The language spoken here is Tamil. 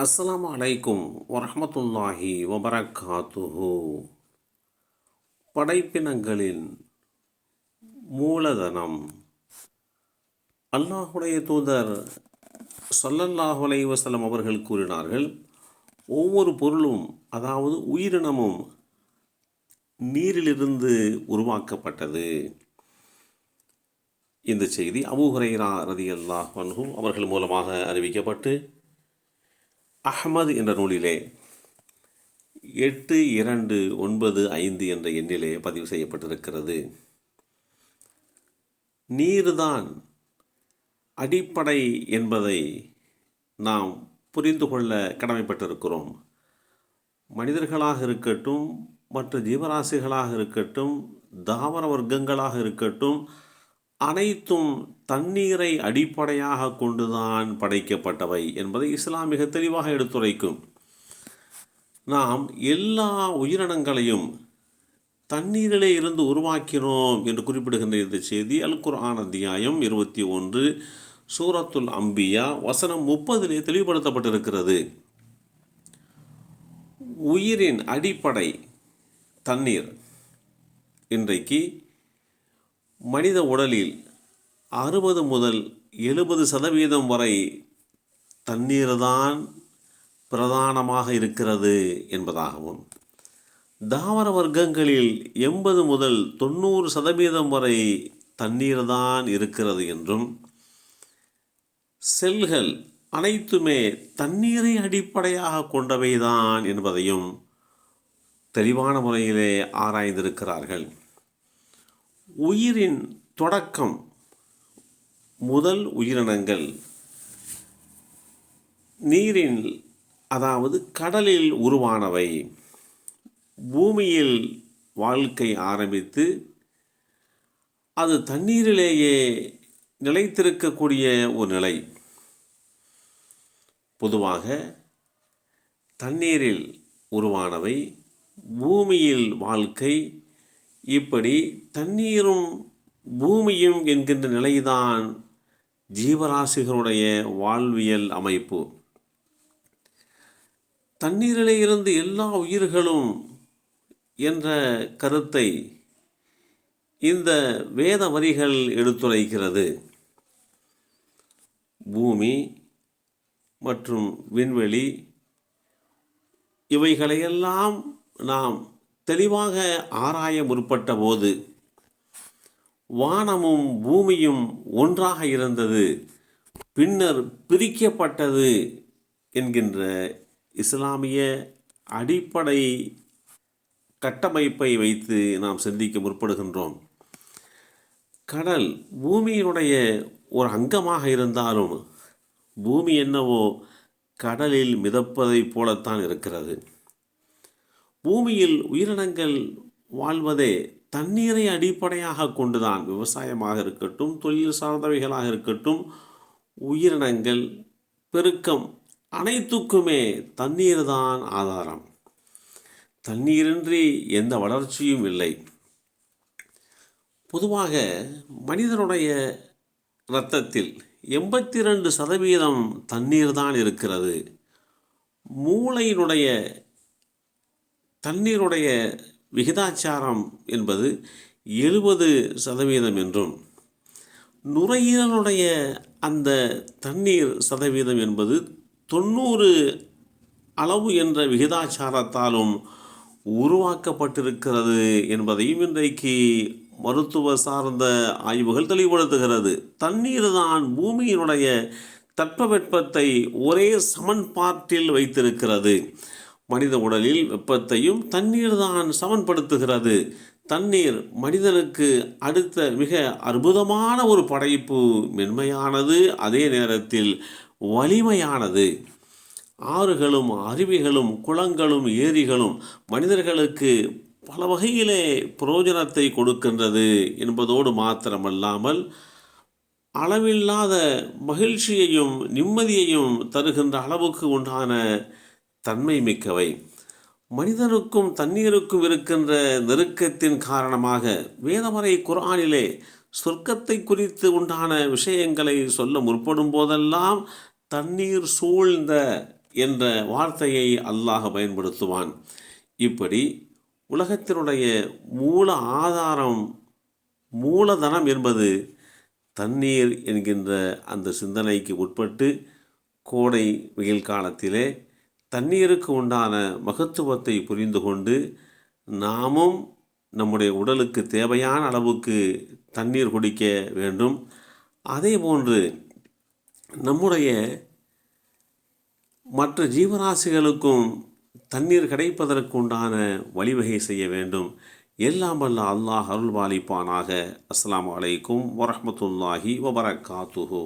அஸ்ஸலாமு அலைக்கும் வரஹ்மத்துல்லாஹி வபரகாத்துஹு. படைப்பினங்களின் மூலதனம். அல்லாஹுடைய தூதர் ஸல்லல்லாஹு அலைஹி வஸல்லம் அவர்கள் கூறினார்கள், ஒவ்வொரு பொருளும் அதாவது உயிரினமும் நீரிலிருந்து உருவாக்கப்பட்டது. இந்த செய்தி அபூ ஹுரைரா ரலியல்லாஹு அன்ஹு அவர்கள் மூலமாக அறிவிக்கப்பட்டு அஹ்மது என்ற நூலிலே 8295 என்ற எண்ணிலே பதிவு செய்யப்பட்டிருக்கிறது. நீர்தான் அடிப்படை என்பதை நாம் புரிந்து கொள்ள கடமைப்பட்டிருக்கிறோம். மனிதர்களாக இருக்கட்டும், மற்ற ஜீவராசிகளாக இருக்கட்டும், தாவர வர்க்கங்களாக இருக்கட்டும், அனைத்தும் தண்ணீரை அடிப்படையாக கொண்டுதான் படைக்கப்பட்டவை என்பதை இஸ்லாம் மிக தெளிவாக எடுத்துரைக்கும். நாம் எல்லா உயிரினங்களையும் தண்ணீரிலே இருந்து உருவாக்கினோம் என்று குறிப்பிடுகின்ற இந்த செய்தி அல் குர்ஆன் அத்தியாயம் 21 சூரத்துல் அம்பியா வசனம் 30 தெளிவுபடுத்தப்பட்டிருக்கிறது. உயிரின் அடிப்படை தண்ணீர். இன்றைக்கு மனித உடலில் 60 முதல் 70% வரை தண்ணீர்தான் பிரதானமாக இருக்கிறது என்பதாகவும், தாவர வர்க்கங்களில் 80 முதல் 90% வரை தண்ணீர்தான் இருக்கிறது என்றும், செல்கள் அனைத்துமே தண்ணீரை அடிப்படையாக கொண்டவைதான் என்பதையும் தெளிவான முறையிலே ஆராய்ந்திருக்கிறார்கள். உயிரின் தொடக்கம் முதல் உயிரினங்கள் நீரில் அதாவது கடலில் உருவானவை. பூமியில் வாழ்க்கை ஆரம்பித்து அது தண்ணீரிலேயே நிலைத்திருக்கக்கூடிய ஒரு நிலை. பொதுவாக தண்ணீரில் உருவானவை, பூமியில் வாழ்க்கை, இப்படி தண்ணீரும் பூமியும் என்கின்ற நிலைதான் ஜீவராசிகளுடைய வாழ்வியல் அமைப்பு. தண்ணீரிலே இருந்து எல்லா உயிர்களும் என்ற கருத்தை இந்த வேத வரிகள் எடுத்துரைக்கிறது. பூமி மற்றும் விண்வெளி இவைகளையெல்லாம் நாம் தெளிவாக ஆராய முற்பட்ட போது வானமும் பூமியும் ஒன்றாக இருந்தது, பின்னர் பிரிக்கப்பட்டது என்கின்ற இஸ்லாமிய அடிப்படை கட்டமைப்பை வைத்து நாம் சிந்திக்க முற்படுகின்றோம். கடல் பூமியினுடைய ஒரு அங்கமாக இருந்தாலும் பூமி என்னவோ கடலில் மிதப்பதைப் போலத்தான் இருக்கிறது. பூமியில் உயிரினங்கள் வாழ்வதே தண்ணீரை அடிப்படையாக கொண்டுதான். விவசாயமாக இருக்கட்டும், தொழில் சார்ந்தவைகளாக இருக்கட்டும், உயிரினங்கள் பெருக்கம் அனைத்துக்குமே தண்ணீர் தான் ஆதாரம். தண்ணீரின்றி எந்த வளர்ச்சியும் இல்லை. பொதுவாக மனிதனுடைய இரத்தத்தில் 82% தண்ணீர் தான் இருக்கிறது. மூளையினுடைய தண்ணீருடைய விகிதாச்சாரம் என்பது 70% என்றும், நுரையீரலுடைய அந்த தண்ணீர் சதவீதம் என்பது 90 அளவு என்ற விகிதாச்சாரத்தாலும் உருவாக்கப்பட்டிருக்கிறது என்பதையும் இன்றைக்கு மருத்துவ சார்ந்த ஆய்வுகள் தெளிவுபடுத்துகிறது. தண்ணீர் தான் பூமியினுடைய தட்பவெப்பத்தை ஒரே சமன்பாட்டில் வைத்திருக்கிறது. மனித உடலில் வெப்பத்தையும் தண்ணீர் தான் சமன்படுத்துகிறது. தண்ணீர் மனிதனுக்கு அடுத்த மிக அற்புதமான ஒரு படைப்பு. மென்மையானது, அதே நேரத்தில் வலிமையானது. ஆறுகளும் அருவிகளும் குளங்களும் ஏரிகளும் மனிதர்களுக்கு பல வகையிலே பிரயோஜனத்தை கொடுக்கின்றது என்பதோடு மாத்திரமல்லாமல் அளவில்லாத மகிழ்ச்சியையும் நிம்மதியையும் தருகின்ற அளவுக்கு உண்டான தன்மை மிக்கவை. மனிதனுக்கும் தண்ணீருக்கும் இருக்கின்ற நெருக்கத்தின் காரணமாக வேதமறை குர்ஆனிலே சொர்க்கத்தை குறித்து உண்டான விஷயங்களை சொல்ல முற்படும் போதெல்லாம் தண்ணீர் சூழ்ந்த என்ற வார்த்தையை அல்லாஹ் பயன்படுத்துவான். இப்படி உலகத்தினுடைய மூல ஆதாரம், மூலதனம் என்பது தண்ணீர் என்கின்ற அந்த சிந்தனைக்கு உட்பட்டு கோடை வெயில் காலத்திலே தண்ணீருக்கு உண்டான மகத்துவத்தை புரிந்து கொண்டு நாமும் நம்முடைய உடலுக்கு தேவையான அளவுக்கு தண்ணீர் குடிக்க வேண்டும். அதே போன்று நம்முடைய மற்ற ஜீவராசிகளுக்கும் தண்ணீர் கிடைப்பதற்கு உண்டான வழிவகை செய்ய வேண்டும். எல்லாம் வல்ல அல்லாஹ் அருள்பாலிப்பானாக. அஸ்ஸலாமு அலைக்கும் வரஹ்மத்துல்லாஹி வபரகாத்துஹு.